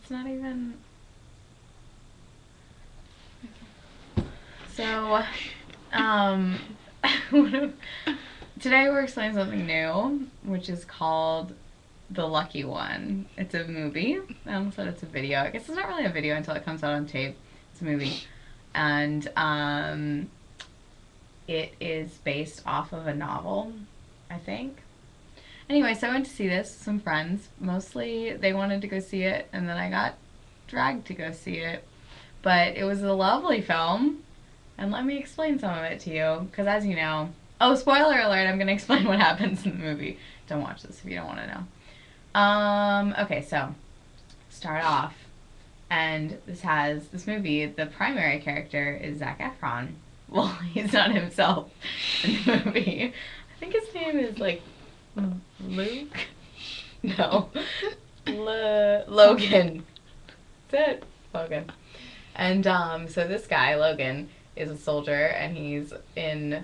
It's not even... So, um, today we're explaining something new, which is called The Lucky One. It's a movie. I almost said it's a video. I guess it's not really a video until it comes out on tape. It's a movie. And, it is based off of a novel, I think. Anyway, so I went to see this with some friends. Mostly they wanted to go see it, and then I got dragged to go see it. But it was a lovely film, and let me explain some of it to you, because as you know... Oh, spoiler alert, I'm going to explain what happens in the movie. Don't watch this if you don't want to know. Okay, so, start off, and this movie, the primary character is Zac Efron. Well, he's not himself in the movie. I think his name is, like, Luke? No. Logan. That's it. Logan. And, so this guy, Logan, is a soldier, and he's in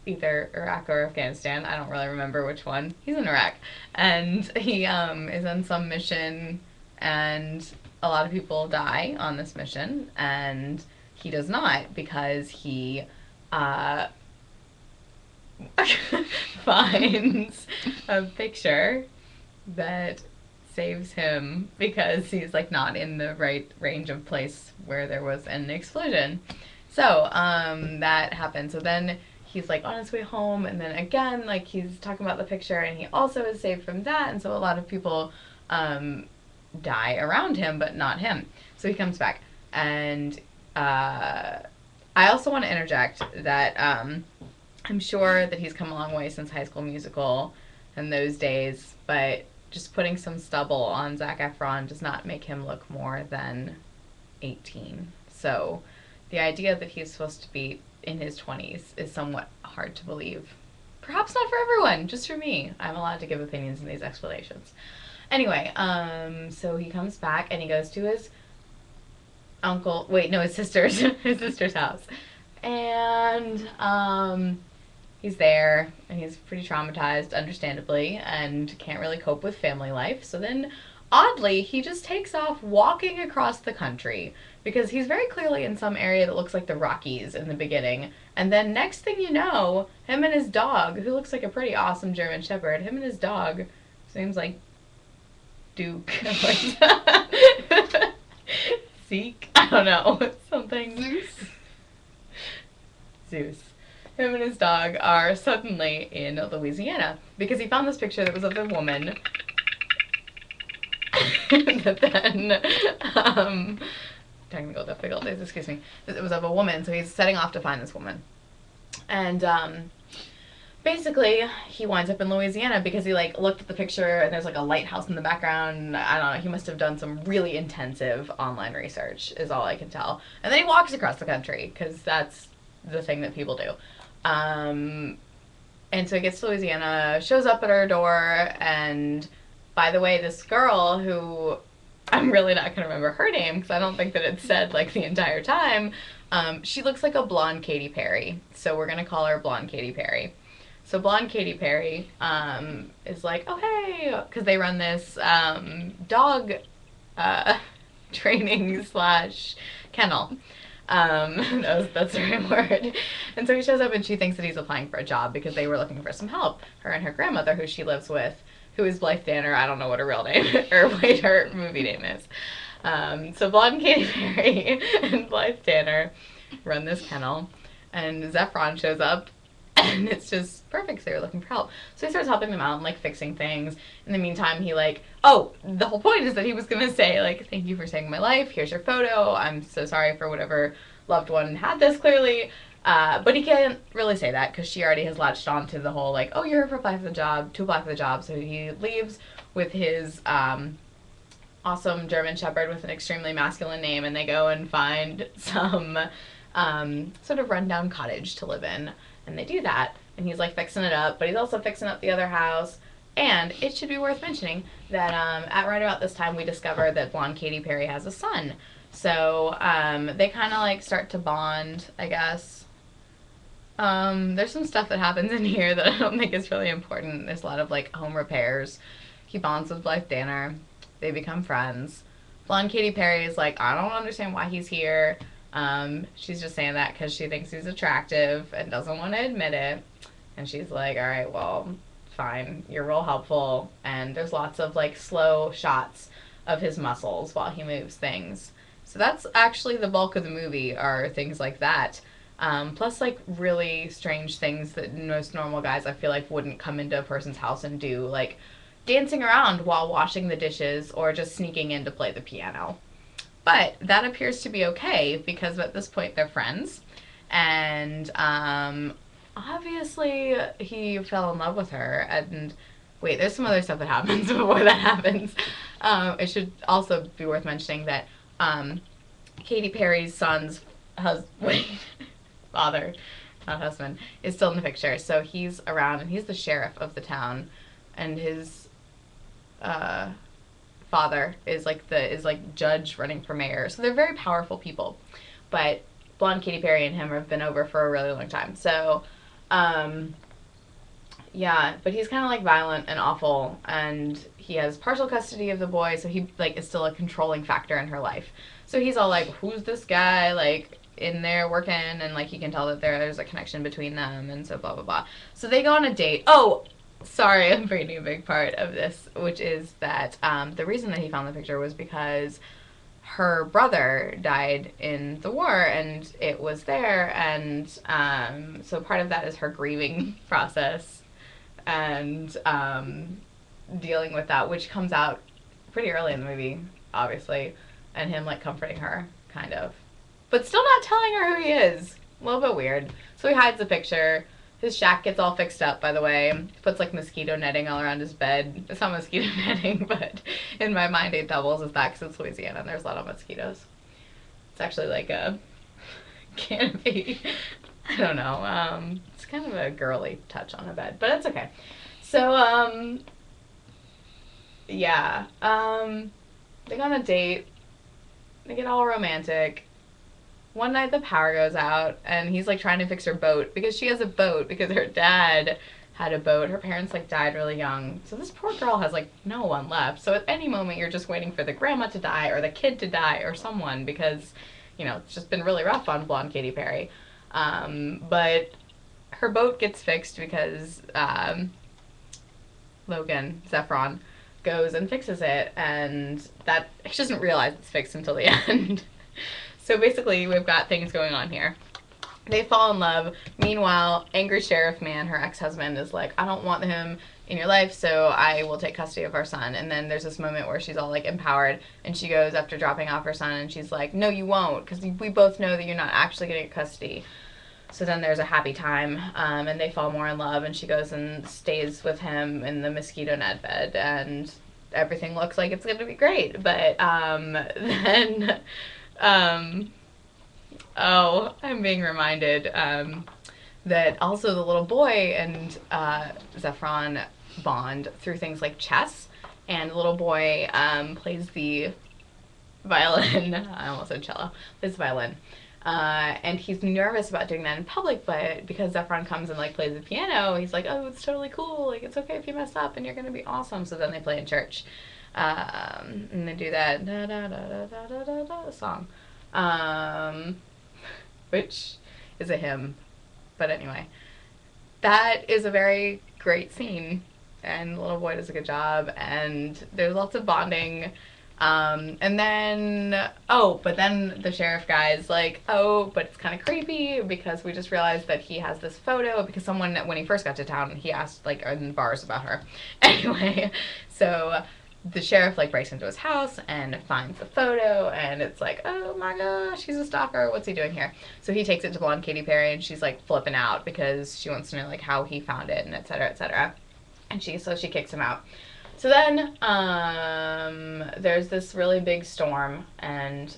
either Iraq or Afghanistan. I don't really remember which one. He's in Iraq. And he, is on some mission, and a lot of people die on this mission, and he does not, because he, finds a picture that saves him because he's like not in the right range of place where there was an explosion. So that happened. So then he's like on his way home, and then again like he's talking about the picture, and he also is saved from that, and so a lot of people die around him but not him. So he comes back, and I also want to interject that I'm sure that he's come a long way since High School Musical and those days, but just putting some stubble on Zac Efron does not make him look more than 18. So the idea that he's supposed to be in his 20s is somewhat hard to believe. Perhaps not for everyone, just for me. I'm allowed to give opinions in these explanations. Anyway, so he comes back and he goes to his his sister's house. And, he's there, and he's pretty traumatized, understandably, and can't really cope with family life. So then, oddly, he just takes off walking across the country, because he's very clearly in some area that looks like the Rockies in the beginning. And then next thing you know, him and his dog, who looks like a pretty awesome German Shepherd, him and his dog, seems like Duke, Zeke? I don't know. Something. Zeus. Him and his dog are suddenly in Louisiana because he found this picture that was of a woman that then, technical difficulties, excuse me, it was of a woman, so he's setting off to find this woman. And, basically, he winds up in Louisiana because he, like, looked at the picture and there's, like, a lighthouse in the background. I don't know. He must have done some really intensive online research, is all I can tell. And then he walks across the country because that's the thing that people do. And so he gets to Louisiana, shows up at her door, and by the way, this girl who I'm really not going to remember her name because I don't think that it's said, like, the entire time, she looks like a blonde Katy Perry. So we're going to call her Blonde Katy Perry. So blonde Katy Perry is like, oh, hey, because they run this dog training / kennel. That's the right word. And so he shows up and she thinks that he's applying for a job because they were looking for some help. Her and her grandmother, who she lives with, who is Blythe Danner. I don't know what her real name or wait, her movie name is. So blonde Katy Perry and Blythe Danner run this kennel, and Zefron shows up. And it's just perfect. They were looking for help. So he starts helping them out and, like, fixing things. In the meantime, he, like... Oh, the whole point is that he was going to say, like, thank you for saving my life. Here's your photo. I'm so sorry for whatever loved one had this, clearly. But he can't really say that because she already has latched on to the whole, like, oh, you're here to apply for the job. So he leaves with his awesome German Shepherd with an extremely masculine name. And they go and find some sort of rundown cottage to live in. And they do that, and he's, like, fixing it up, but he's also fixing up the other house. And it should be worth mentioning that at right about this time we discover that blonde Katy Perry has a son. So they kind of, like, start to bond, I guess. There's some stuff that happens in here that I don't think is really important. There's a lot of, like, home repairs. He bonds with Blythe Danner. They become friends. Blonde Katy Perry is like, I don't understand why he's here. She's just saying that because she thinks he's attractive and doesn't want to admit it. And she's like, all right, well, fine. You're real helpful. And there's lots of like slow shots of his muscles while he moves things. So that's actually the bulk of the movie, are things like that. Plus, like, really strange things that most normal guys, I feel like, wouldn't come into a person's house and do, like dancing around while washing the dishes or just sneaking in to play the piano. But that appears to be okay because at this point they're friends. And obviously he fell in love with her. And wait, there's some other stuff that happens before that happens. It should also be worth mentioning that Katy Perry's son's father, not husband, is still in the picture. So he's around, and he's the sheriff of the town, and his father is like judge running for mayor. So they're very powerful people. But blonde Katy Perry and him have been over for a really long time. So yeah, but he's kind of like violent and awful, and he has partial custody of the boy, so he like is still a controlling factor in her life. So he's all like, who's this guy, like, in there working, and like he can tell that there's a connection between them, and so blah blah blah. So they go on a date. Oh, sorry, I'm bringing a big part of this, which is that the reason that he found the picture was because her brother died in the war, and it was there, and so part of that is her grieving process and dealing with that, which comes out pretty early in the movie, obviously, and him like comforting her, kind of, but still not telling her who he is. A little bit weird. So he hides the picture. His shack gets all fixed up, by the way. He puts like mosquito netting all around his bed. It's not mosquito netting, but in my mind it doubles as that because it's Louisiana and there's a lot of mosquitoes. It's actually like a canopy. I don't know. It's kind of a girly touch on a bed, but it's okay. So, yeah. They go on a date. They get all romantic. One night the power goes out, and he's like trying to fix her boat because she has a boat because her dad had a boat. Her parents like died really young. So this poor girl has like no one left. So at any moment you're just waiting for the grandma to die or the kid to die or someone because, you know, it's just been really rough on blonde Katy Perry. But her boat gets fixed because Logan, Zefron, goes and fixes it, and that she doesn't realize it's fixed until the end. So basically, we've got things going on here. They fall in love. Meanwhile, angry sheriff man, her ex-husband, is like, I don't want him in your life, so I will take custody of our son. And then there's this moment where she's all like empowered, and she goes after dropping off her son, and she's like, no, you won't, because we both know that you're not actually going to get custody. So then there's a happy time, and they fall more in love, and she goes and stays with him in the mosquito net bed, and everything looks like it's going to be great. But then... oh, I'm being reminded that also the little boy and Zefron bond through things like chess, and the little boy plays the violin. I almost said cello. Plays the violin. And he's nervous about doing that in public, but because Zefron comes and like plays the piano, he's like, oh, it's totally cool. Like, it's okay if you mess up and you're going to be awesome. So then they play in church. And they do that da, da, da, da, da, da, da, song, which is a hymn. But anyway, that is a very great scene, and the little boy does a good job, and there's lots of bonding. And then, but then the sheriff guy is like, oh, but it's kind of creepy because we just realized that he has this photo because someone, when he first got to town, he asked, like, in bars about her. Anyway, so the sheriff, like, breaks into his house and finds the photo, and it's like, oh my gosh, he's a stalker. What's he doing here? So he takes it to blonde Katy Perry, and she's, like, flipping out because she wants to know, like, how he found it, and et cetera, et cetera. And so she kicks him out. So then, there's this really big storm, and,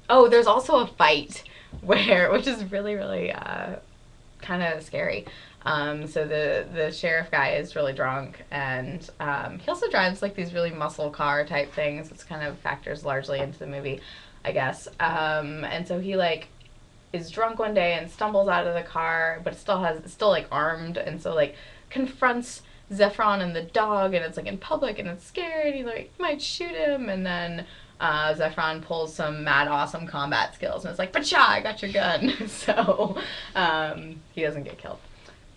there's also a fight which is really, really, kind of scary. So the sheriff guy is really drunk, and, he also drives, like, these really muscle car type things. It's kind of factors largely into the movie, I guess. And so he, like, is drunk one day and stumbles out of the car, but still like, armed, and so, like, confronts Zefron and the dog, and it's like in public, and it's scary, and he like might shoot him, and then Zefron pulls some mad awesome combat skills, and it's like, "Pacha, I got your gun." So he doesn't get killed.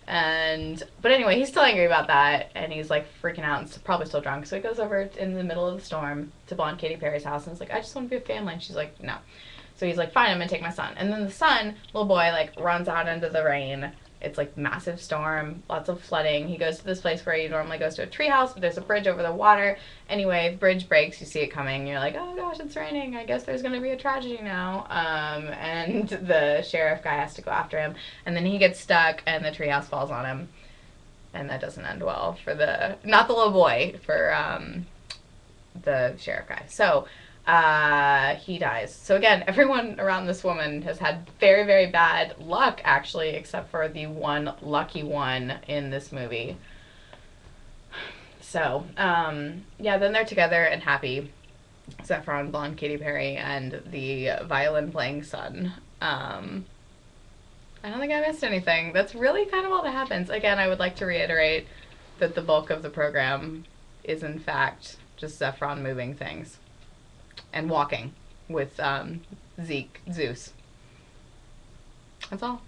But anyway, he's still angry about that, and he's like freaking out and probably still drunk. So he goes over in the middle of the storm to blonde Katy Perry's house, and he's like, "I just want to be a family," and she's like, "No." So he's like, "Fine, I'm gonna take my son." And then the son, little boy, like runs out into the rain. It's like massive storm, lots of flooding. He goes to this place where he normally goes to a treehouse, but there's a bridge over the water. Anyway, the bridge breaks. You see it coming. You're like, "Oh gosh, it's raining. I guess there's gonna be a tragedy now." And the sheriff guy has to go after him, and then he gets stuck, and the treehouse falls on him, and that doesn't end well for not the little boy, for the sheriff guy. So he dies. So again, everyone around this woman has had very, very bad luck, actually, except for the one lucky one in this movie. So, yeah, then they're together and happy. Zefron, blonde Katy Perry, and the violin-playing son. I don't think I missed anything. That's really kind of all that happens. Again, I would like to reiterate that the bulk of the program is, in fact, just Zefron moving things and walking with Zeus. That's all.